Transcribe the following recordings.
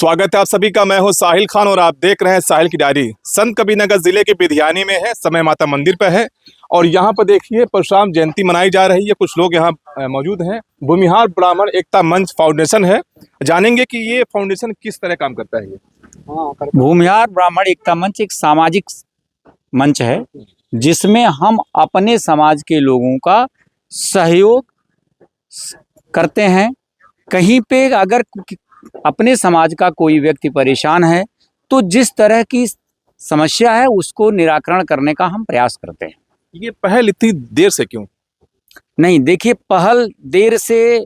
स्वागत है आप सभी का। मैं हूं साहिल खान और आप देख रहे हैं साहिल की डायरी। संत कबीरनगर जिले के बिधियानी में है, समय माता मंदिर पर है और यहाँ पर देखिए परशुराम जयंती मनाई जा रही है। कुछ लोग यहाँ मौजूद हैं। भूमिहार ब्राह्मण एकता मंच फाउंडेशन है, जानेंगे कि ये फाउंडेशन किस तरह काम करता है। ये भूमिहार ब्राह्मण एकता मंच एक सामाजिक मंच है जिसमें हम अपने समाज के लोगों का सहयोग करते हैं। कहीं पे अगर अपने समाज का कोई व्यक्ति परेशान है तो जिस तरह की समस्या है उसको निराकरण करने का हम प्रयास करते हैं। ये पहल इतनी देर से क्यों? नहीं, देखिए, पहल देर से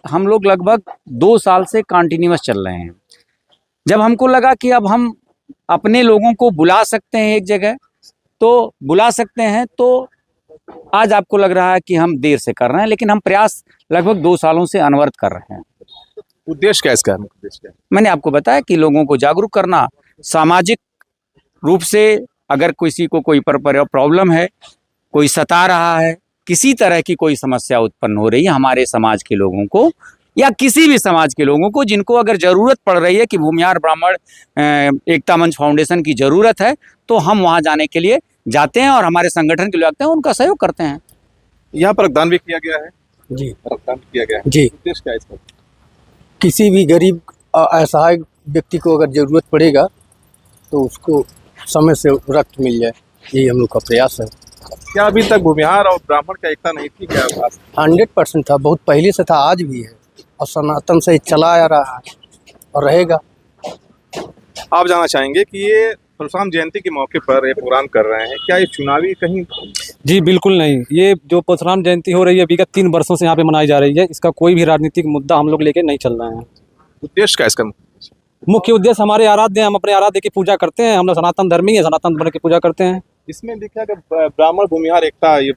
हम लोग लगभग 2 साल से कंटिन्यूअस चल रहे हैं। जब हमको लगा कि अब हम अपने लोगों को बुला सकते हैं एक जगह तो बुला सकते हैं, तो आज आपको लग रहा है कि हम देर से कर रहे हैं, लेकिन हम प्रयास लगभग 2 सालों से अनवरत कर रहे हैं। उद्देश्य क्या है इसका? उद्देश्य क्या है? मैंने आपको बताया कि लोगों को जागरूक करना, सामाजिक रूप से अगर किसी को कोई प्रॉब्लम है, कोई सता रहा है, किसी तरह की कोई समस्या उत्पन्न हो रही है हमारे समाज के लोगों को या किसी भी समाज के लोगों को, जिनको अगर ज़रूरत पड़ रही है कि भूमिहार ब्राह्मण एकता मंच फाउंडेशन की ज़रूरत है, तो हम वहाँ जाने के लिए जाते हैं और हमारे संगठन के लोग आते हैं, उनका सहयोग करते हैं। यहाँ पर रक्तदान भी किया गया है। जी, रक्तदान किया गया है। जी। उद्देश्य क्या है इसका? किसी भी गरीब असहाय व्यक्ति को अगर ज़रूरत पड़ेगा तो उसको समय से रक्त मिल जाए, यही हम लोग का प्रयास है। क्या अभी तक भूमिहार और ब्राह्मण का एकता नहीं थी क्या? 100% था, बहुत पहले से था, आज भी है और सनातन से चला आ रहा है और रहेगा। आप जानना चाहेंगे कि ये परशुराम जयंती के मौके पर ये प्रोग्राम कर रहे हैं, क्या ये चुनावी कहीं? जी बिल्कुल नहीं। ये जो परशुराम जयंती हो रही है विगत 3 वर्षों से यहाँ पे मनाई जा रही है, इसका कोई भी राजनीतिक मुद्दा हम लोग लेके नहीं चल रहे हैं। उद्देश्य क्या है इसका? मुख्य उद्देश्य हमारे आराध्य, हम अपने आराध्य की पूजा करते हैं। हम लोग सनातन धर्मी है, सनातन धर्म की पूजा करते हैं। इसमें लिखा है कि ब्राह्मण भूमिहार एकता ये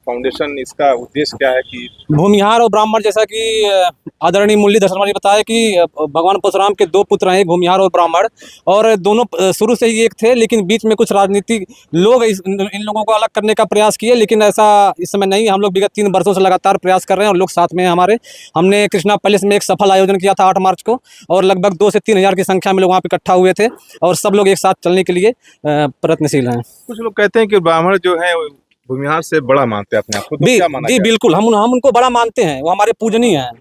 फाउंडेशन, इसका उद्देश्य क्या है कि भूमिहार और ब्राह्मण, जैसा कि आदरणीय मुरलीधर शर्मा ने बताया कि भगवान परशुराम के 2 पुत्र हैं, भूमिहार और ब्राह्मण, और दोनों शुरू से ही एक थे, लेकिन बीच में कुछ राजनीतिक लोग इन लोगों को अलग करने का प्रयास किए, लेकिन ऐसा इस समय नहीं। हम लोग विगत 3 वर्षों से लगातार प्रयास कर रहे हैं और लोग साथ में हैं हमारे। हमने कृष्णा पैलेस में एक सफल आयोजन किया था 8 मार्च को और लगभग 2 से 3 हज़ार की संख्या में लोग वहाँ पर इकट्ठा हुए थे और सब लोग एक साथ चलने के लिए प्रयत्नशील हैं। कुछ लोग कहते हैं कि ब्राह्मण जो है भूमिहार से बड़ा मानते हैं अपने आप को, तो क्या माना जी जाए? बिल्कुल, हम उनको बड़ा मानते हैं, वो हमारे पूजनीय हैं।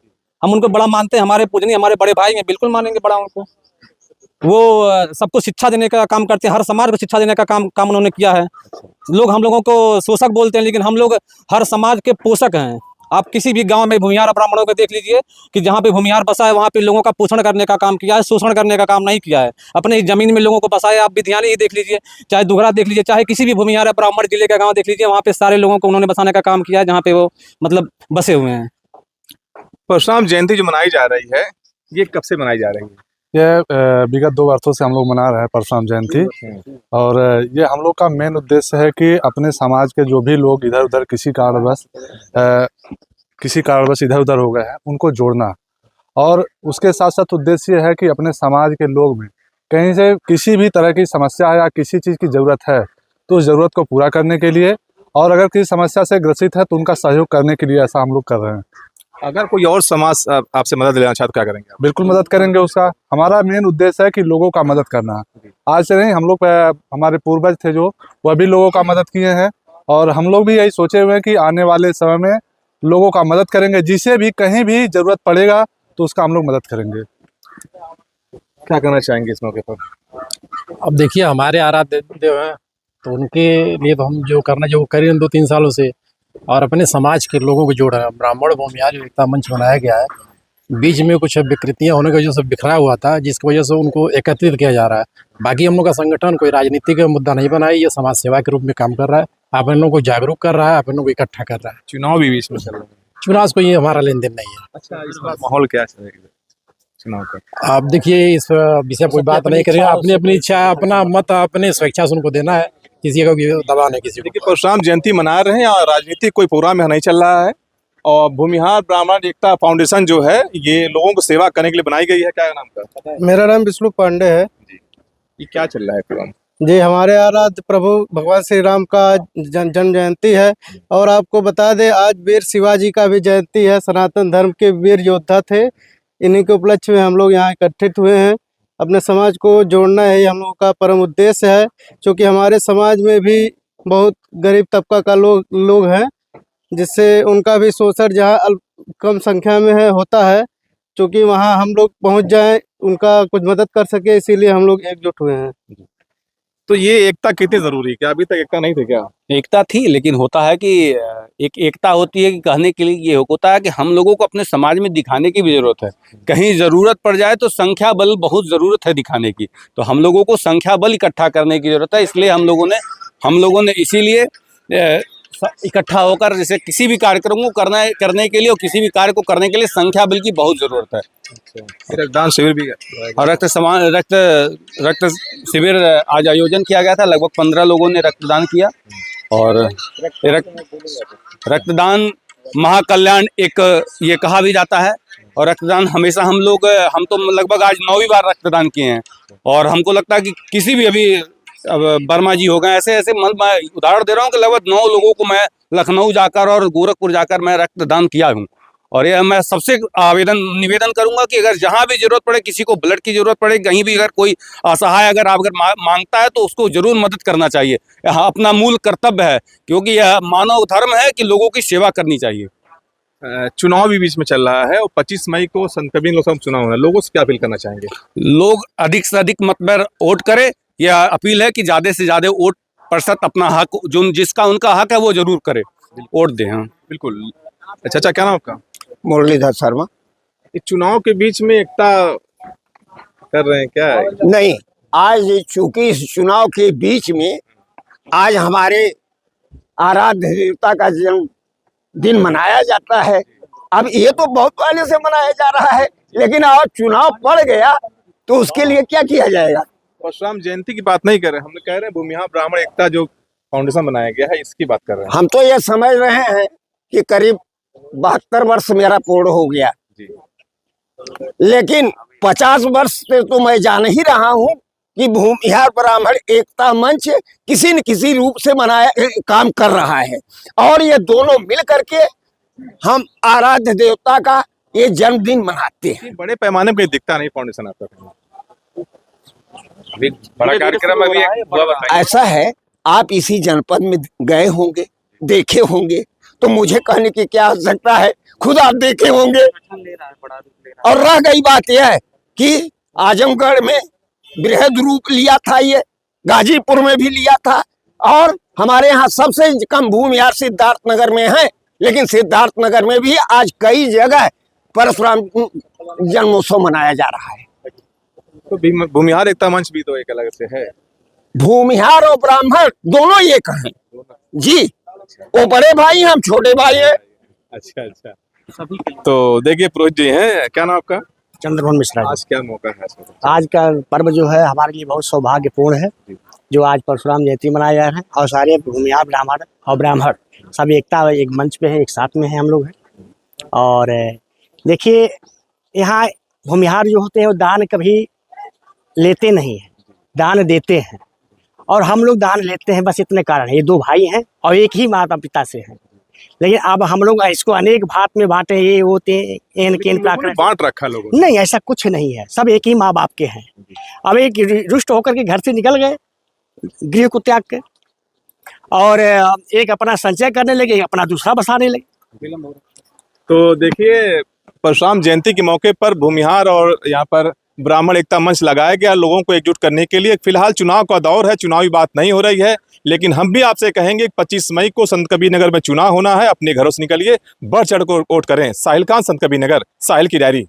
हम उनको बड़ा मानते हैं, हमारे पूजनीय, हमारे बड़े भाई हैं, बिल्कुल मानेंगे बड़ा उनको। वो सबको शिक्षा देने का काम करते हैं, हर समाज को शिक्षा देने का काम उन्होंने किया है। लोग हम लोगों को शोषक बोलते हैं, लेकिन हम लोग हर समाज के पोषक हैं। आप किसी भी गांव में भूमिहार ब्राह्मणों को देख लीजिए कि जहाँ पे भूमिहार बसा है वहाँ पे लोगों का पोषण करने का काम किया है, शोषण करने का काम नहीं किया है। अपने जमीन में लोगों को बसाया। आप बिधियानी ही देख लीजिए, चाहे दुघरा देख लीजिए, चाहे किसी भी भूमिहार ब्राह्मण जिले का गाँव देख लीजिए, वहाँ पे सारे लोगों को उन्होंने बसाने का काम किया है जहाँ पे वो मतलब बसे हुए हैं। परशुराम जयंती जो मनाई जा रही है, ये कब से मनाई जा रही है? ये विगत 2 वर्षों से हम लोग मना रहे हैं परशुराम जयंती। और ये हम लोग का मेन उद्देश्य है कि अपने समाज के जो भी लोग इधर उधर किसी कारणवश इधर उधर हो गए हैं उनको जोड़ना, और उसके साथ साथ उद्देश्य है कि अपने समाज के लोग में कहीं से किसी भी तरह की समस्या है या किसी चीज़ की ज़रूरत है तो उस ज़रूरत को पूरा करने के लिए, और अगर किसी समस्या से ग्रसित है तो उनका सहयोग करने के लिए ऐसा हम लोग कर रहे हैं। अगर कोई और समाज आपसे मदद लेना चाहे तो क्या करेंगे आप? बिल्कुल मदद करेंगे। उसका हमारा मेन उद्देश्य है कि लोगों का मदद करना। आज से नहीं, हम लोग हमारे पूर्वज थे जो वह भी लोगों का मदद किए हैं और हम लोग भी यही सोचे हुए हैं कि आने वाले समय में लोगों का मदद करेंगे। जिसे भी कहीं भी ज़रूरत पड़ेगा तो उसका हम लोग मदद करेंगे। क्या करना चाहेंगे इस मौके पर? अब देखिए, हमारे आराध्य देव हैं तो उनके लिए तो हम जो करना जो कर रहे हैं 2-3 सालों से, और अपने समाज के लोगों को जोड़ रहे हैं। ब्राह्मण भूमिहार एकता मंच बनाया गया है, बीच में कुछ विकृतियां होने की वजह से बिखरा हुआ था, जिसकी वजह से उनको एकत्रित किया जा रहा है। बाकी हम लोग का संगठन कोई राजनीतिक मुद्दा नहीं बना है, ये समाज सेवा के रूप में काम कर रहा है। आप इन लोगों को जागरूक कर रहा है, आप इन लोगों को इकट्ठा कर रहा है। चुनाव भी बीच में चल रहा है। चुनाव को ये हमारा लेन देन नहीं है। अच्छा, इस बार माहौल क्या है चुनाव का? आप देखिए, इस विषय कोई बात नहीं करेंगे। अपनी अपनी इच्छा, अपना मत अपने स्वेच्छा से उनको देना है, किसी का दबाव नहीं किसी को। देखिए, परशुराम जयंती मना रहे हैं और राजनीतिक कोई प्रोग्राम यहाँ नहीं चल रहा है, और भूमिहार ब्राह्मण एकता फाउंडेशन जो है ये लोगों को सेवा करने के लिए बनाई गई है। क्या नाम का? मेरा नाम विष्णु पांडे है ये क्या चल रहा है प्रोग्राम? जी। हमारे आराध्य प्रभु भगवान श्री राम का जन्म जयंती है और आपको बता दें आज वीर शिवाजी का भी जयंती है। सनातन धर्म के वीर योद्धा थे, इन्हीं के उपलक्ष्य में हम लोग यहाँ एकत्रित हुए हैं अपने समाज को जोड़ना है, हम लोगों का परम उद्देश्य है। क्योंकि हमारे समाज में भी बहुत गरीब तबका का लोग हैं, जिससे उनका भी शोषण जहाँ कम संख्या में है होता है, क्योंकि वहाँ हम लोग पहुँच जाएं, उनका कुछ मदद कर सके, इसीलिए हम लोग एकजुट हुए हैं। तो ये एकता कितनी जरूरी है? क्या अभी तक एकता नहीं थी क्या? एकता थी, लेकिन होता है कि एक एकता होती है कि कहने के लिए ये होता है कि हम लोगों को अपने समाज में दिखाने की भी जरूरत है। कहीं जरूरत पड़ जाए तो संख्या बल बहुत जरूरत है दिखाने की, तो हम लोगों को संख्या बल इकट्ठा करने की जरूरत है। इसलिए हम लोगों ने इसीलिए इकट्ठा होकर जैसे किसी भी कार्यक्रम को करने के लिए और किसी भी कार्य को करने के लिए संख्या बल की बहुत जरूरत है। रक्तदान शिविर भी और रक्त शिविर आज आयोजन किया गया था। लगभग 15 लोगों ने रक्तदान किया। और रक्तदान महाकल्याण एक ये कहा भी जाता है। और रक्तदान हमेशा हम तो लगभग आज 9वीं बार रक्तदान किए हैं। और हमको लगता है कि किसी भी अभी अब वर्मा जी हो गए, ऐसे मैं उदाहरण दे रहा हूँ कि लगभग 9 लोगों को मैं लखनऊ जाकर और गोरखपुर जाकर मैं रक्तदान किया हूँ। और यह मैं सबसे निवेदन करूंगा कि अगर जहाँ भी जरूरत पड़े, किसी को ब्लड की जरूरत पड़े, कहीं भी अगर कोई असहाय अगर मांगता है तो उसको जरूर मदद करना चाहिए। यह अपना मूल कर्तव्य है, क्योंकि यह मानव धर्म है कि लोगों की सेवा करनी चाहिए। चुनाव भी बीच में चल रहा है और 25 मई को संत कबीर लोकसभा चुनाव है। लोगों से क्या अपील करना चाहेंगे? लोग अधिक से अधिक मत पर वोट करें। यह अपील है कि ज्यादा से ज्यादा वोट प्रतिशत अपना हक जो जिसका उनका हक है वो जरूर करे, वोट दें। हाँ बिल्कुल। अच्छा, क्या नाम आपका? मुरलीधर शर्मा। इस चुनाव के बीच में एकता कर रहे हैं क्या है? नहीं, आज चूंकि इस चुनाव के बीच में आज हमारे आराध्य देवता का जन्म दिन मनाया जाता है। अब ये तो बहुत पहले से मनाया जा रहा है, लेकिन आज चुनाव पड़ गया तो उसके लिए क्या किया जाएगा? परशुराम जयंती की बात नहीं कर रहे, हम कह रहे हैं भूमिहार ब्राह्मण एकता जो फाउंडेशन बनाया गया है, इसकी बात कर रहे हैं। हम तो ये समझ रहे हैं कि करीब 72 वर्ष मेरा पूर्ण हो गया जी। लेकिन 50 वर्ष से तो मैं जान ही रहा हूँ कि भूमिहार ब्राह्मण एकता मंच किसी न किसी रूप से काम कर रहा है। और ये दोनों मिल करके हम आराध्य देवता का ये जन्मदिन मनाते हैं। बड़े पैमाने पे दिखता नहीं फाउंडेशन आपका, बड़ा कार्यक्रम अभी हुआ बताइए। ऐसा है, आप इसी जनपद में गए होंगे, देखे होंगे, तो मुझे कहने की क्या आवश्यकता है, खुद आप देखे होंगे। और रह गई बात यह कि आजमगढ़ में बृहद रूप लिया था, ये गाजीपुर में भी लिया था, और हमारे यहाँ सबसे कम भूमिहार सिद्धार्थ नगर में है। लेकिन सिद्धार्थ नगर में भी आज कई जगह परशुराम जन्मोत्सव मनाया जा रहा है। तो भूमिहार एकता मंच भी तो एक अलग से है। भूमिहार और ब्राह्मण दोनों एक हैं जी। वो बड़े भाई, हम छोटे भाई हैं। अच्छा। तो देखिए पुरोहित जी हैं, क्या नाम आपका? चंद्रमोहन मिश्रा। आज क्या मौका है? आज का पर्व जो है हमारे लिए बहुत सौभाग्यपूर्ण है, जो आज परशुराम जयंती मनाया जा रहा है। और सारे भूमिहार ब्राह्मण और ब्राह्मण सब एकता एक मंच पे है, एक साथ में है हम लोग हैं। और देखिए, यहाँ भूमिहार जो होते हैं वो दान कभी लेते नहीं है, दान देते हैं। और हम लोग दान लेते हैं, बस इतने कारण है। ये 2 भाई हैं और एक ही माता पिता से हैं। लेकिन अब हम लोग इसको अनेक भात में बांटे, ये होते बांट रखा लोगों नहीं, ऐसा कुछ नहीं है। सब एक ही माँ बाप के हैं। अब एक रुष्ट होकर के घर से निकल गए, गृह को त्याग के, और एक अपना संचय करने लगे, एक अपना दूसरा बसाने लगे। तो देखिए, परशुराम जयंती के मौके पर भूमिहार और यहाँ पर ब्राह्मण एकता मंच लगाया गया लोगों को एकजुट करने के लिए। फिलहाल चुनाव का दौर है, चुनावी बात नहीं हो रही है, लेकिन हम भी आपसे कहेंगे 25 मई को संत कबीर नगर में चुनाव होना है। अपने घरों से निकलिए, बढ़ चढ़ कर वोट करें। साहिल खान, संत कबीर नगर, साहिल की डायरी।